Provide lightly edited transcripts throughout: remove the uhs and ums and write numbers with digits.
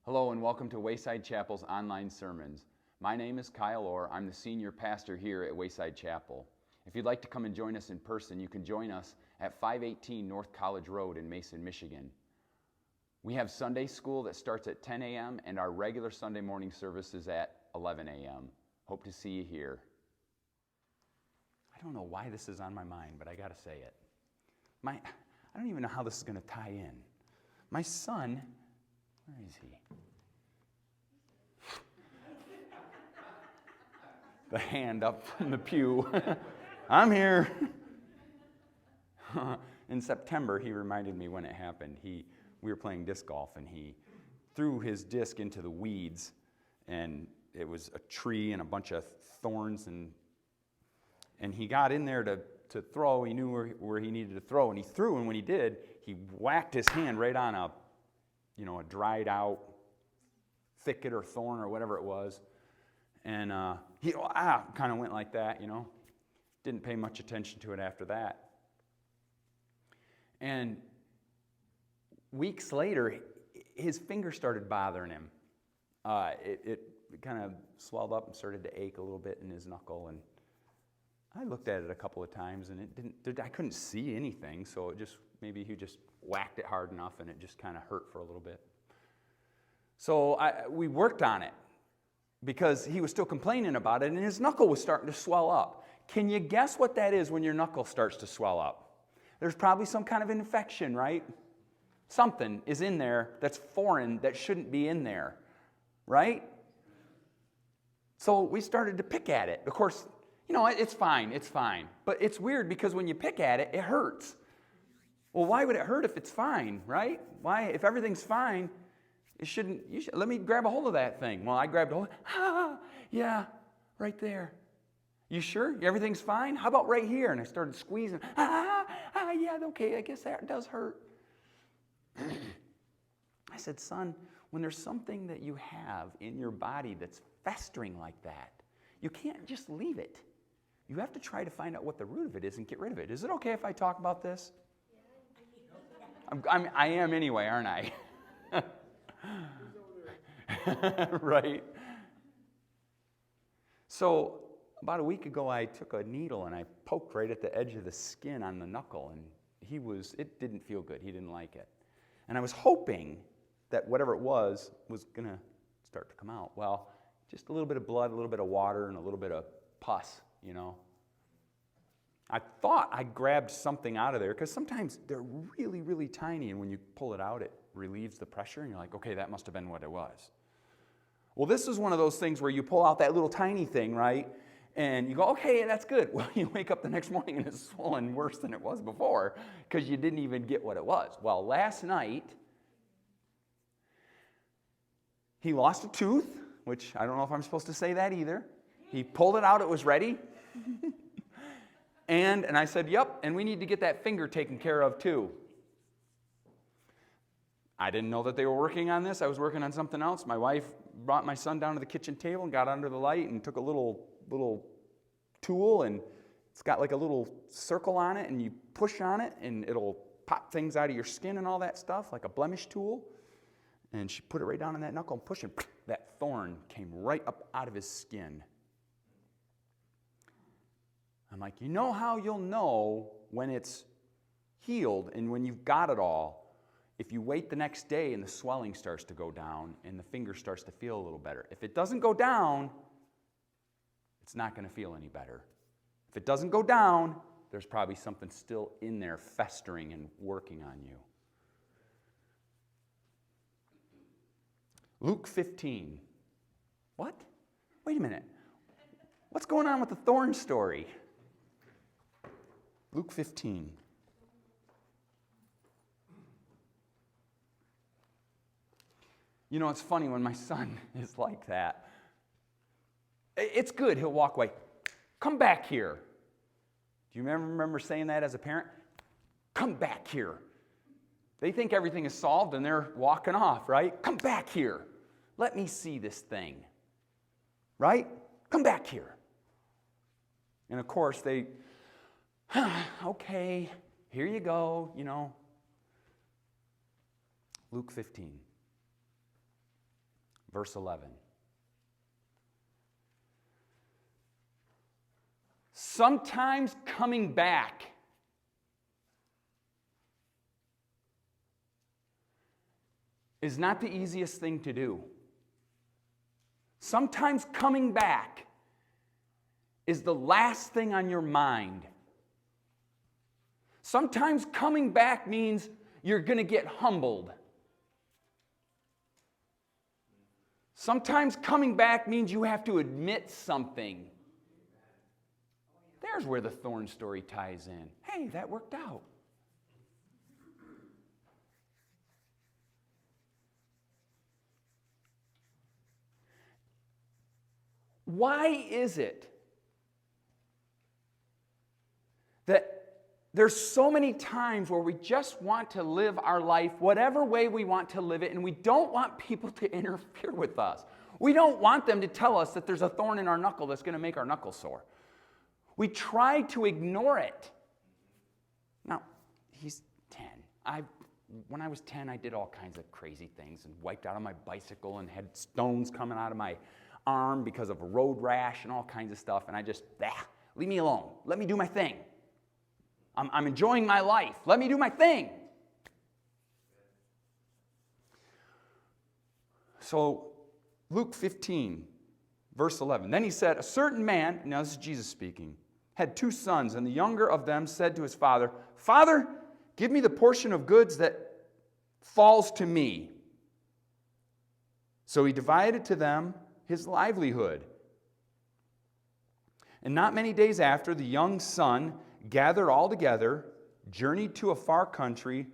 Hello and welcome to Wayside Chapel's online sermons. My name is Kyle Orr. I'm the senior pastor here at Wayside Chapel. If you'd like to come and join us in person, you can join us at 518 North College Road in Mason, Michigan. We have Sunday school that starts at 10 a.m. and our regular Sunday morning service is at 11 a.m. Hope to see you here. I don't know why this is on my mind, but I got to say it. I don't even know how this is going to tie in. My son, where is he? The hand up from the pew. I'm here. In September, he reminded me when it happened. We were playing disc golf, and he threw his disc into the weeds, and it was a tree and a bunch of thorns, and he got in there to throw. He knew where he needed to throw, and he threw, and when he did, he whacked his hand right on a dried out thicket or thorn or whatever it was. And he kind of went like that, Didn't pay much attention to it after that. And weeks later, his finger started bothering him. It kind of swelled up and started to ache a little bit in his knuckle. And I looked at it a couple of times, and I couldn't see anything, so maybe he just whacked it hard enough, and it just kind of hurt for a little bit. So we worked on it, because he was still complaining about it, and his knuckle was starting to swell up. Can you guess what that is when your knuckle starts to swell up? There's probably some kind of infection, right? Something is in there that's foreign that shouldn't be in there, right? So we started to pick at it. Of course, it's fine. But it's weird because when you pick at it, it hurts. Well, why would it hurt if it's fine, right? Why, if everything's fine, let me grab a hold of that thing. Well, I grabbed a hold. Yeah, right there. You sure? Everything's fine? How about right here? And I started squeezing. Yeah, okay, I guess that does hurt. I said, son, when there's something that you have in your body that's festering like that, you can't just leave it. You have to try to find out what the root of it is and get rid of it. Is it okay if I talk about this? I am anyway, aren't I? Right. So about a week ago, I took a needle and I poked right at the edge of the skin on the knuckle, and it didn't feel good. He didn't like it. And I was hoping that whatever it was going to start to come out. Well, just a little bit of blood, a little bit of water, and a little bit of pus, I thought I grabbed something out of there, because sometimes they're really, really tiny, and when you pull it out, it relieves the pressure, and you're like, okay, that must have been what it was. Well, this is one of those things where you pull out that little tiny thing, right? And you go, okay, that's good. Well, you wake up the next morning and it's swollen worse than it was before because you didn't even get what it was. Well, last night, he lost a tooth, which I don't know if I'm supposed to say that either. He pulled it out, it was ready. And I said, yep, and we need to get that finger taken care of too. I didn't know that they were working on this. I was working on something else. My wife brought my son down to the kitchen table and got under the light and took a little tool, and it's got like a little circle on it, and you push on it and it'll pop things out of your skin and all that stuff, like a blemish tool. And she put it right down on that knuckle and pushed, and that thorn came right up out of his skin. I'm like, you know how you'll know when it's healed and when you've got it all? If you wait the next day and the swelling starts to go down and the finger starts to feel a little better. If it doesn't go down, it's not going to feel any better. If it doesn't go down, there's probably something still in there festering and working on you. Luke 15. What? Wait a minute. What's going on with the thorn story? Luke 15. It's funny when my son is like that. It's good. He'll walk away. Come back here. Do you remember saying that as a parent? Come back here. They think everything is solved and they're walking off, right? Come back here. Let me see this thing. Right? Come back here. And of course they, okay, here you go, Luke 15. Verse 11. Sometimes coming back is not the easiest thing to do. Sometimes coming back is the last thing on your mind. Sometimes coming back means you're going to get humbled. Sometimes coming back means you have to admit something. There's where the thorn story ties in. Hey, that worked out. Why is it that there's so many times where we just want to live our life whatever way we want to live it, and we don't want people to interfere with us? We don't want them to tell us that there's a thorn in our knuckle that's going to make our knuckle sore. We try to ignore it. Now, he's 10. When I was 10, I did all kinds of crazy things and wiped out on my bicycle and had stones coming out of my arm because of a road rash and all kinds of stuff. And I just, leave me alone. Let me do my thing. I'm enjoying my life. Let me do my thing. So, Luke 15, verse 11. Then he said, a certain man, now this is Jesus speaking, had 2 sons, and the younger of them said to his father, Father, give me the portion of goods that falls to me. So he divided to them his livelihood. And not many days after, the young son gathered all together, journeyed to a far country,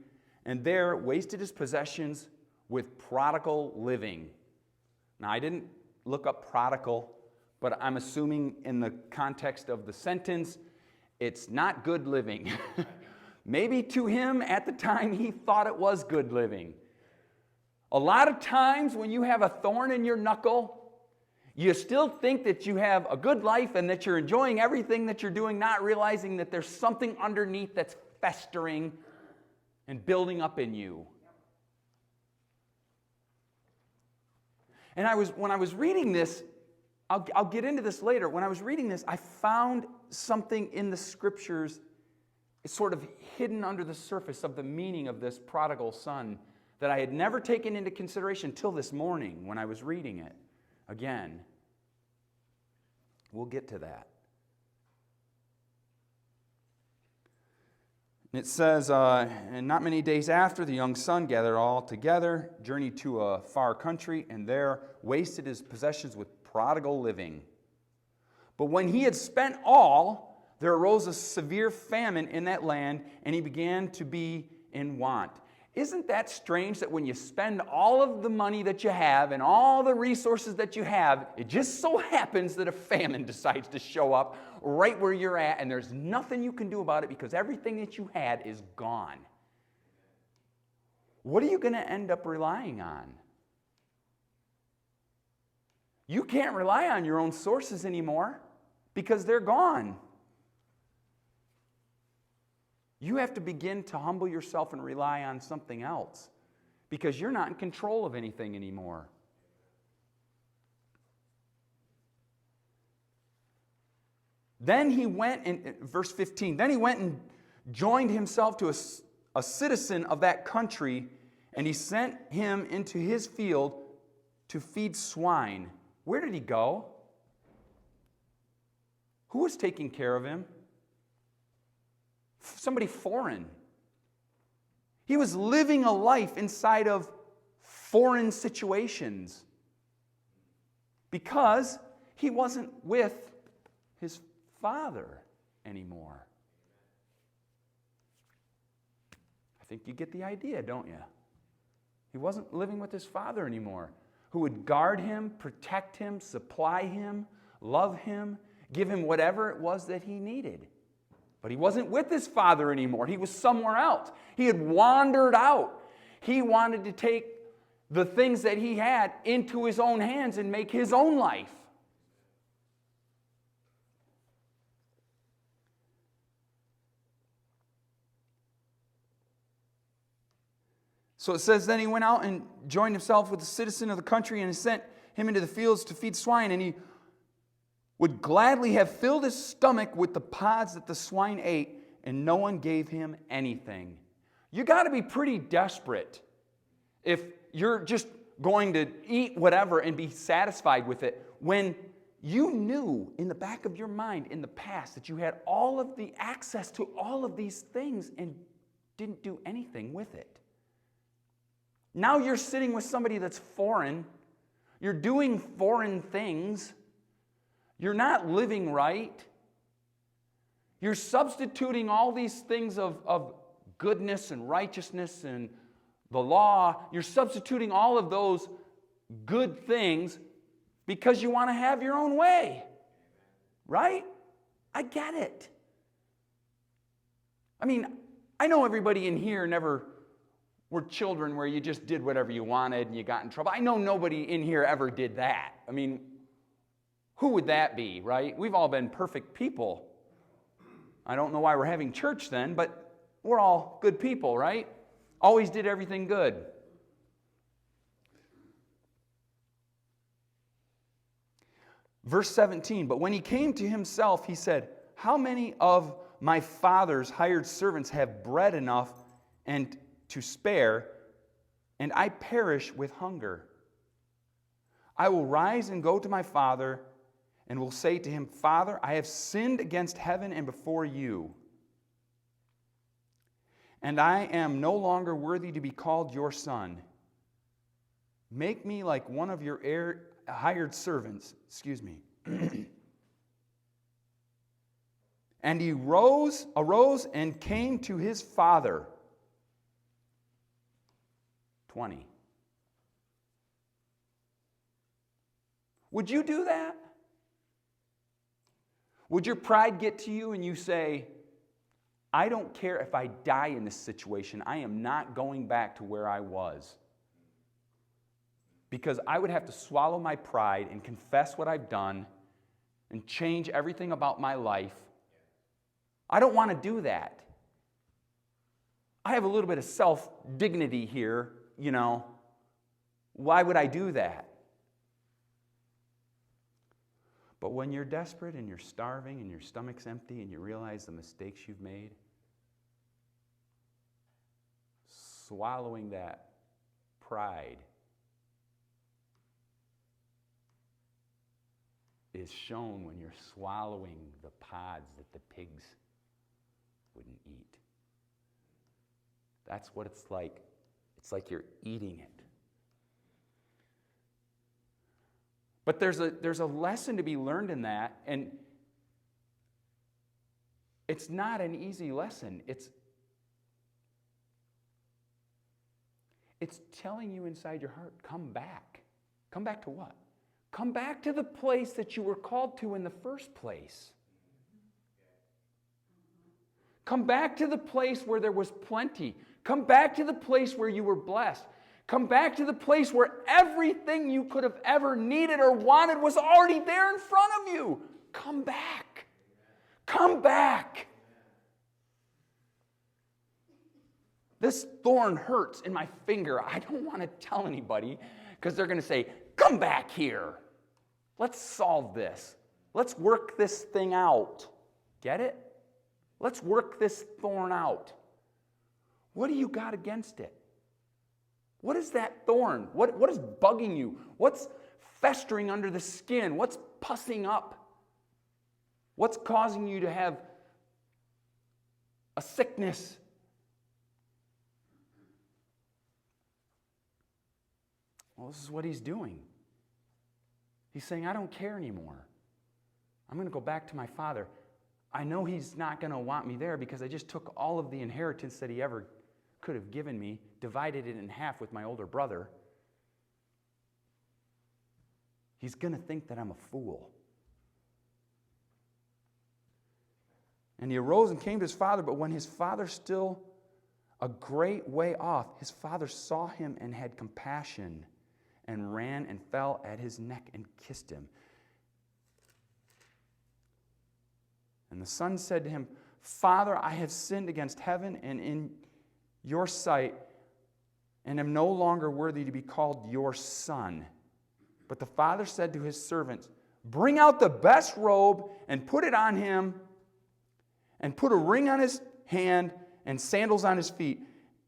and there wasted his possessions with prodigal living. Now, I didn't look up prodigal, but I'm assuming in the context of the sentence, it's not good living. Maybe to him at the time he thought it was good living. A lot of times when you have a thorn in your knuckle, you still think that you have a good life and that you're enjoying everything that you're doing, not realizing that there's something underneath that's festering and building up in you. And when I was reading this, I'll get into this later. When I was reading this, I found something in the scriptures. It's sort of hidden under the surface of the meaning of this prodigal son that I had never taken into consideration until this morning when I was reading it again. We'll get to that. It says, and not many days after, the young son gathered all together, journeyed to a far country, and there wasted his possessions with prodigal living. But when he had spent all, there arose a severe famine in that land, and he began to be in want. Isn't that strange that when you spend all of the money that you have and all the resources that you have, it just so happens that a famine decides to show up right where you're at, and there's nothing you can do about it because everything that you had is gone. What are you going to end up relying on? You can't rely on your own sources anymore because they're gone. You have to begin to humble yourself and rely on something else because you're not in control of anything anymore. Then he went, in verse 15, then he went and joined himself to a citizen of that country, and he sent him into his field to feed swine. Where did he go? Who was taking care of him? Somebody foreign. He was living a life inside of foreign situations because he wasn't with his father anymore. I think you get the idea, don't you? He wasn't living with his father anymore, who would guard him, protect him, supply him, love him, give him whatever it was that he needed. But he wasn't with his father anymore. He was somewhere else. He had wandered out. He wanted to take the things that he had into his own hands and make his own life. So it says, then he went out and joined himself with a citizen of the country and sent him into the fields to feed swine. And he would gladly have filled his stomach with the pods that the swine ate, and no one gave him anything. You got to be pretty desperate if you're just going to eat whatever and be satisfied with it when you knew in the back of your mind in the past that you had all of the access to all of these things and didn't do anything with it. Now you're sitting with somebody that's foreign. You're doing foreign things. You're not living right. You're substituting all these things of goodness and righteousness and the law. You're substituting all of those good things because you want to have your own way. Right? I get it. I mean, I know everybody in here never were children where you just did whatever you wanted and you got in trouble. I know nobody in here ever did that. I mean, who would that be, right? We've all been perfect people. I don't know why we're having church then, but we're all good people, right? Always did everything good. Verse 17, but when he came to himself, he said, how many of my father's hired servants have bread enough and to spare, and I perish with hunger? I will rise and go to my father, and will say to him, Father, I have sinned against heaven and before you, and I am no longer worthy to be called your son. Make me like one of your hired servants. And he arose and came to his father. 20. Would you do that? Would your pride get to you and you say, I don't care if I die in this situation, I am not going back to where I was? Because I would have to swallow my pride and confess what I've done and change everything about my life. I don't want to do that. I have a little bit of self-dignity here, you know. Why would I do that? But when you're desperate and you're starving and your stomach's empty and you realize the mistakes you've made, swallowing that pride is shown when you're swallowing the pods that the pigs wouldn't eat. That's what it's like. It's like you're eating it. But there's a lesson to be learned in that, and it's not an easy lesson. It's telling you inside your heart, come back. Come back to what? Come back to the place that you were called to in the first place. Come back to the place where there was plenty. Come back to the place where you were blessed. Come back to the place where everything you could have ever needed or wanted was already there in front of you. Come back. Come back. This thorn hurts in my finger. I don't want to tell anybody because they're going to say, come back here. Let's solve this. Let's work this thing out. Get it? Let's work this thorn out. What do you got against it? What is that thorn? What is bugging you? What's festering under the skin? What's pussing up? What's causing you to have a sickness? Well, this is what he's doing. He's saying, I don't care anymore. I'm going to go back to my father. I know he's not going to want me there because I just took all of the inheritance that he ever could have given me, divided it in half with my older brother. He's going to think that I'm a fool. And he arose and came to his father, but when his father still a great way off, his father saw him and had compassion and ran and fell at his neck and kissed him. And the son said to him, Father, I have sinned against heaven and in your sight, and am no longer worthy to be called your son. But the father said to his servants, bring out the best robe and put it on him, and put a ring on his hand and sandals on his feet,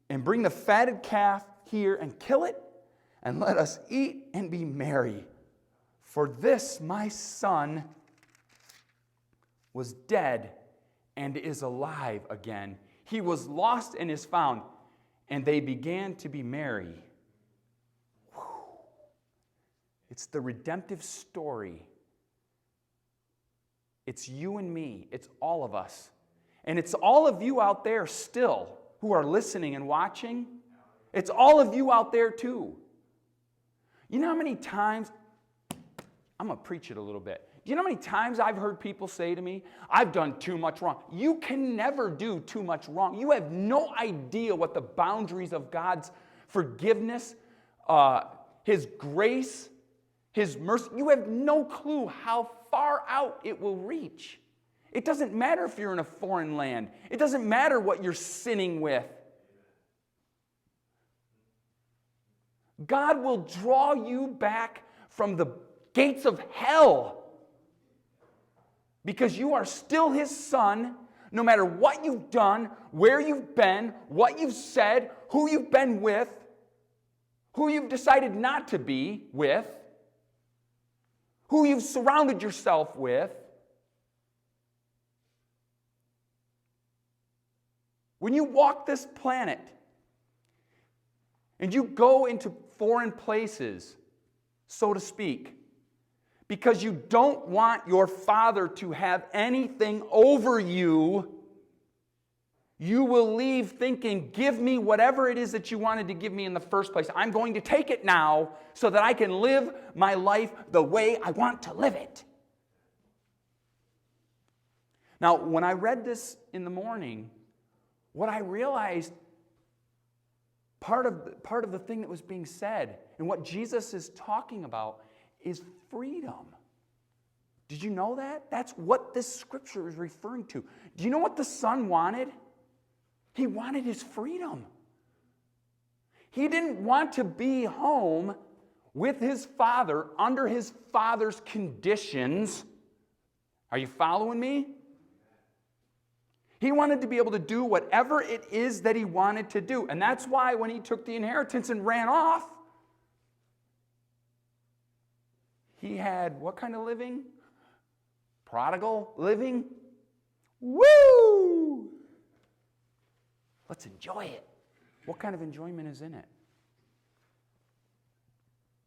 and bring the fatted calf here and kill it, and let us eat and be merry. For this my son was dead and is alive again. He was lost and is found. And they began to be merry. Whew. It's the redemptive story. It's you and me. It's all of us. And it's all of you out there still who are listening and watching. It's all of you out there too. You know how many times, I'm going to preach it a little bit. Do you know how many times I've heard people say to me, I've done too much wrong? You can never do too much wrong. You have no idea what the boundaries of God's forgiveness, His grace, His mercy, you have no clue how far out it will reach. It doesn't matter if you're in a foreign land. It doesn't matter what you're sinning with. God will draw you back from the gates of hell because you are still His son, no matter what you've done, where you've been, what you've said, who you've been with, who you've decided not to be with, who you've surrounded yourself with. When you walk this planet and you go into foreign places, so to speak, because you don't want your Father to have anything over you, you will leave thinking, give me whatever it is that you wanted to give me in the first place. I'm going to take it now so that I can live my life the way I want to live it. Now, when I read this in the morning, what I realized, part of the thing that was being said and what Jesus is talking about is freedom. Did you know that? That's what this scripture is referring to. Do you know what the son wanted? He wanted his freedom. He didn't want to be home with his father under his father's conditions. Are you following me? He wanted to be able to do whatever it is that he wanted to do. And that's why when he took the inheritance and ran off, he had what kind of living? Prodigal living? Woo! Let's enjoy it. What kind of enjoyment is in it?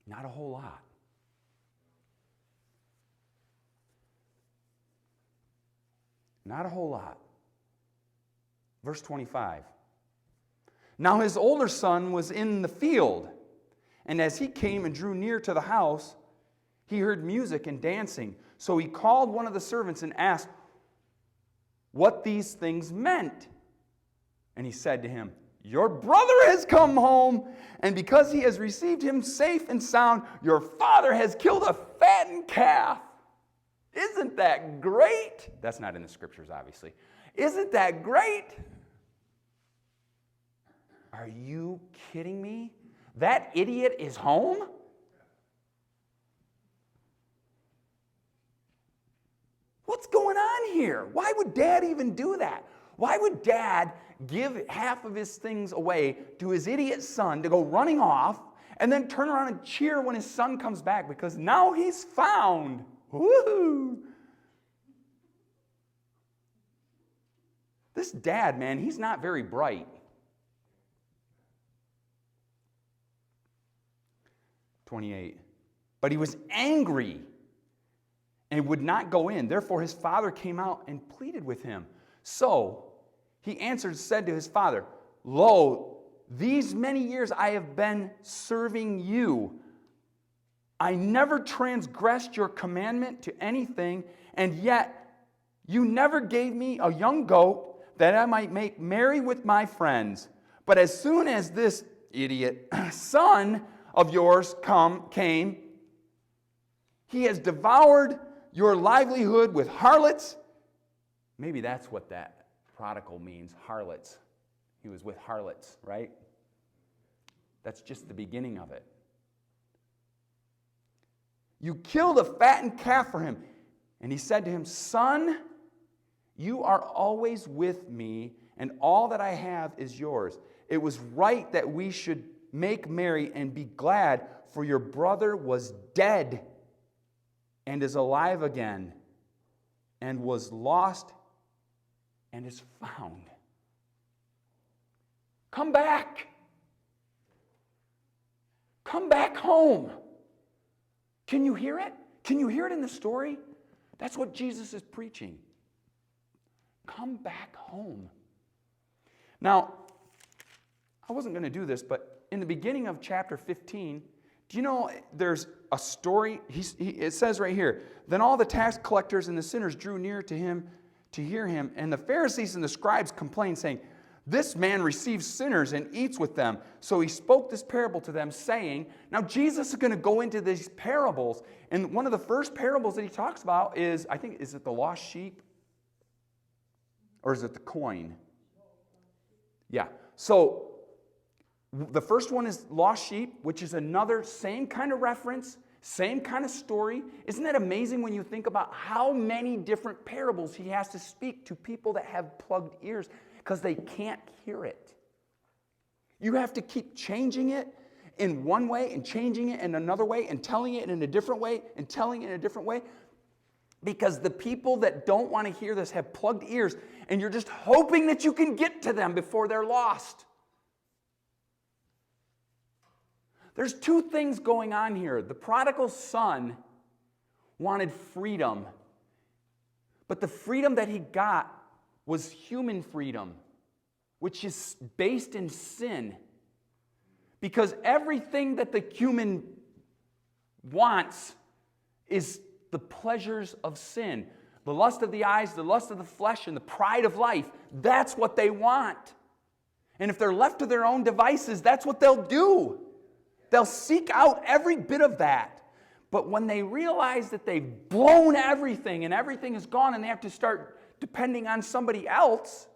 Not a whole lot. Not a whole lot. Verse 25. Now his older son was in the field, and as he came and drew near to the house, he heard music and dancing. So he called one of the servants and asked what these things meant. And he said to him, your brother has come home, and because he has received him safe and sound, your father has killed a fattened calf. Isn't that great? That's not in the scriptures, obviously. Isn't that great? Are you kidding me? That idiot is home? What's going on here? Why would Dad even do that? Why would Dad give half of his things away to his idiot son to go running off and then turn around and cheer when his son comes back because now he's found? Woohoo! This dad, man, he's not very bright. 28. But he was angry and would not go in. Therefore his father came out and pleaded with him. So he answered and said to his father, lo, these many years I have been serving you. I never transgressed your commandment to anything, and yet you never gave me a young goat that I might make merry with my friends. But as soon as this idiot son of yours came, he has devoured your livelihood with harlots. Maybe that's what that prodigal means, harlots. He was with harlots, right? That's just the beginning of it. You killed a fattened calf for him. And he said to him, Son, you are always with me, and all that I have is yours. It was right that we should make merry and be glad, for your brother was dead and is alive again, and was lost and is found. Come back. Come back home. Can you hear it? Can you hear it in the story? That's what Jesus is preaching. Come back home. Now, I wasn't going to do this, but in the beginning of chapter 15, do you know there's a story? It says right here, then all the tax collectors and the sinners drew near to him to hear him, and the Pharisees and the scribes complained, saying, this man receives sinners and eats with them. So he spoke this parable to them, saying, now Jesus is going to go into these parables, and one of the first parables that he talks about is, I think, is it the lost sheep? Or is it the coin? Yeah. So the first one is lost sheep, which is another same kind of reference, same kind of story. Isn't that amazing when you think about how many different parables he has to speak to people that have plugged ears because they can't hear it? You have to keep changing it in one way and changing it in another way and telling it in a different way and telling it in a different way, because the people that don't want to hear this have plugged ears, and you're just hoping that you can get to them before they're lost. There's two things going on here. The prodigal son wanted freedom, but the freedom that he got was human freedom, which is based in sin. Because everything that the human wants is the pleasures of sin. The lust of the eyes, the lust of the flesh, and the pride of life. That's what they want. And if they're left to their own devices, that's what they'll do. They'll seek out every bit of that. But when they realize that they've blown everything and everything is gone and they have to start depending on somebody else,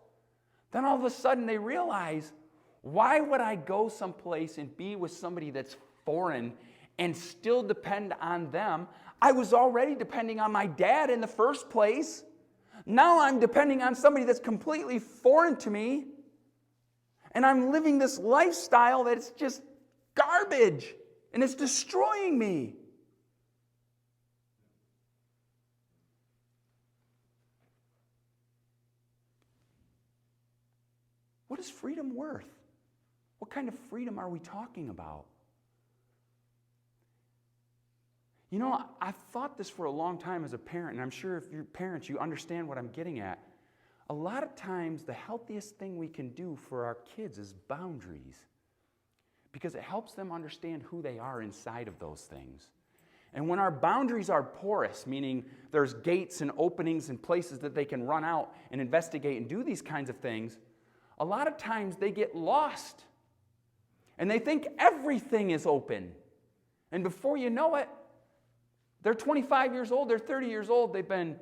then all of a sudden they realize, why would I go someplace and be with somebody that's foreign and still depend on them? I was already depending on my dad in the first place. Now I'm depending on somebody that's completely foreign to me. And I'm living this lifestyle that's just garbage. And it's destroying me. What is freedom worth? What kind of freedom are we talking about? You know, I've thought this for a long time as a parent, and I'm sure if you're parents, you understand what I'm getting at. A lot of times, the healthiest thing we can do for our kids is boundaries, because it helps them understand who they are inside of those things. And when our boundaries are porous, meaning there's gates and openings and places that they can run out and investigate and do these kinds of things, a lot of times they get lost. And they think everything is open. And before you know it, they're 25 years old, they're 30 years old, they've been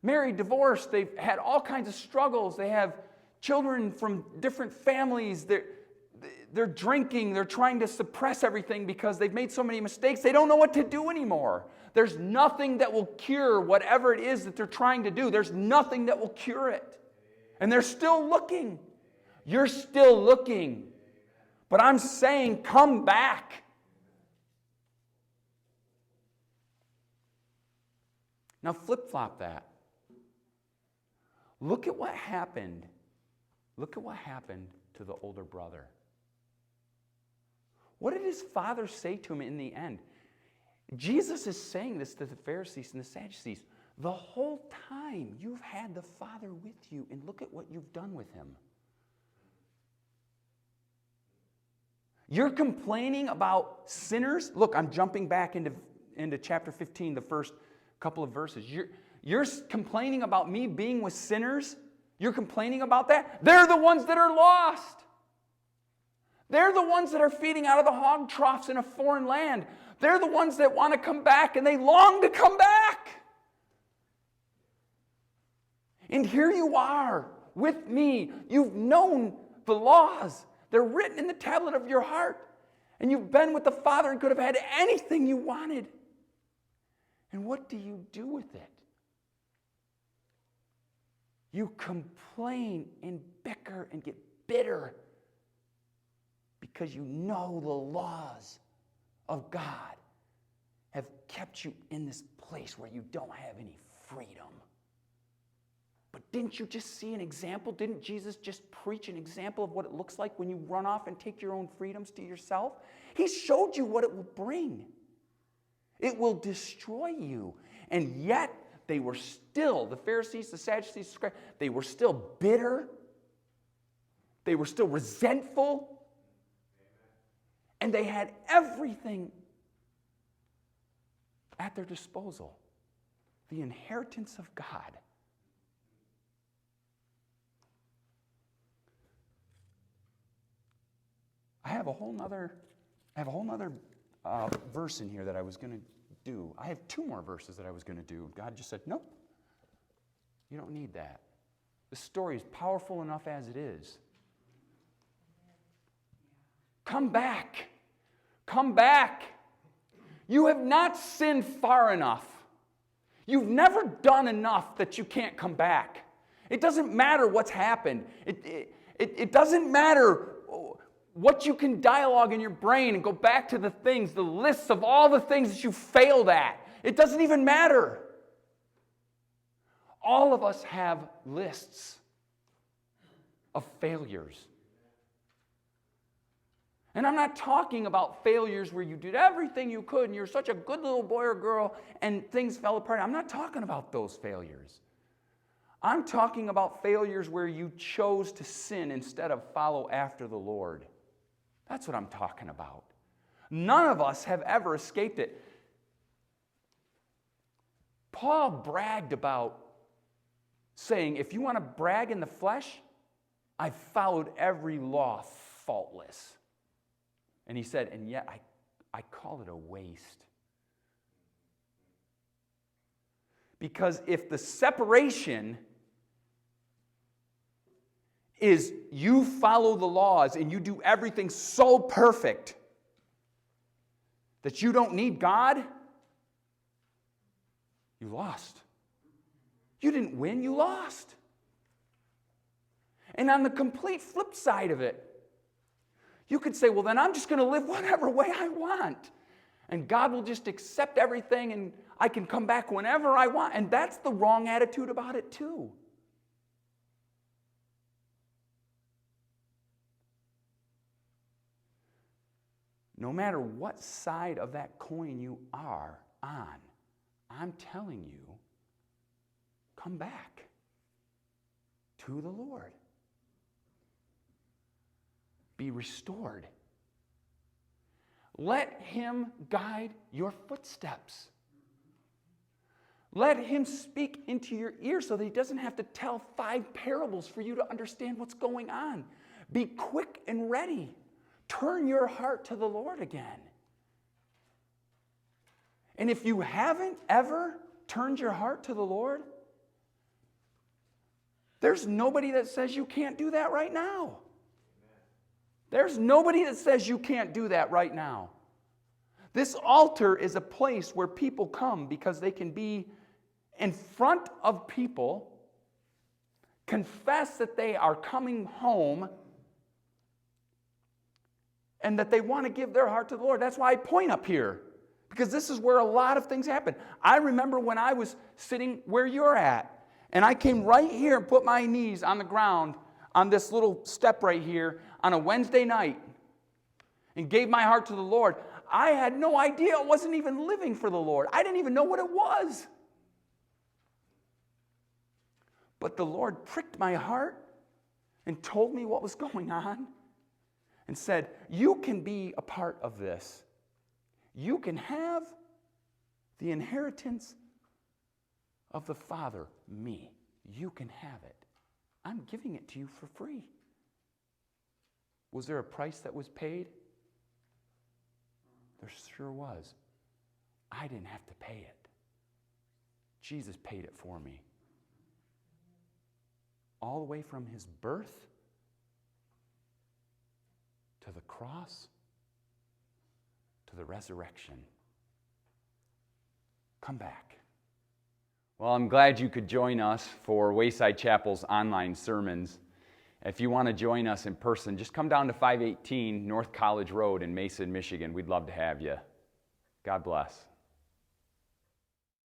married, divorced, they've had all kinds of struggles, they have children from different families, they're drinking, they're trying to suppress everything because they've made so many mistakes, they don't know what to do anymore. There's nothing that will cure whatever it is that they're trying to do. There's nothing that will cure it. And they're still looking. You're still looking. But I'm saying, come back. Now flip-flop that. Look at what happened. Look at what happened to the older brother. What did his father say to him in the end? Jesus is saying this to the Pharisees and the Sadducees. The whole time you've had the Father with you, and look at what you've done with him. You're complaining about sinners. Look, I'm jumping back into chapter 15, the first couple of verses. You're complaining about me being with sinners. You're complaining about that. They're the ones that are lost. They're the ones that are feeding out of the hog troughs in a foreign land. They're the ones that want to come back, and they long to come back. And here you are with me. You've known the laws. They're written in the tablet of your heart. And you've been with the Father and could have had anything you wanted. And what do you do with it? You complain and bicker and get bitter because you know the laws of God have kept you in this place where you don't have any freedom. But didn't you just see an example? Didn't Jesus just preach an example of what it looks like when you run off and take your own freedoms to yourself? He showed you what it will bring. It will destroy you. And yet, they were still, the Pharisees, the Sadducees, the scribes, they were still bitter. They were still resentful. And they had everything at their disposal. The inheritance of God. I have a whole nother verse in here that I was going to do. I have 2 more verses that I was going to do. God just said, nope, you don't need that. The story is powerful enough as it is. Come back. Come back. You have not sinned far enough. You've never done enough that you can't come back. It doesn't matter what's happened. It doesn't matter what you can dialogue in your brain and go back to the things, the lists of all the things that you failed at. It doesn't even matter. All of us have lists of failures. And I'm not talking about failures where you did everything you could and you're such a good little boy or girl and things fell apart. I'm not talking about those failures. I'm talking about failures where you chose to sin instead of follow after the Lord. That's what I'm talking about. None of us have ever escaped it. Paul bragged about saying, if you want to brag in the flesh, I followed every law faultless. And he said, and yet I call it a waste. Because if the separation is you follow the laws and you do everything so perfect that you don't need God, you lost. You didn't win, you lost. And on the complete flip side of it, you could say, well, then I'm just going to live whatever way I want. And God will just accept everything and I can come back whenever I want. And that's the wrong attitude about it too. No matter what side of that coin you are on, I'm telling you, come back to the Lord. Be restored. Let Him guide your footsteps. Let Him speak into your ear so that He doesn't have to tell 5 parables for you to understand what's going on. Be quick and ready. Turn your heart to the Lord again. And if you haven't ever turned your heart to the Lord, there's nobody that says you can't do that right now. There's nobody that says you can't do that right now. This altar is a place where people come because they can be in front of people, confess that they are coming home, and that they want to give their heart to the Lord. That's why I point up here, because this is where a lot of things happen. I remember when I was sitting where you're at, and I came right here and put my knees on the ground on this little step right here on a Wednesday night and gave my heart to the Lord. I had no idea I wasn't even living for the Lord. I didn't even know what it was. But the Lord pricked my heart and told me what was going on and said, you can be a part of this. You can have the inheritance of the Father, me. You can have it. I'm giving it to you for free. Was there a price that was paid? There sure was. I didn't have to pay it. Jesus paid it for me. All the way from His birth to the cross to the resurrection. Come back. Well, I'm glad you could join us for Wayside Chapel's online sermons. If you want to join us in person, just come down to 518 North College Road in Mason, Michigan. We'd love to have you. God bless.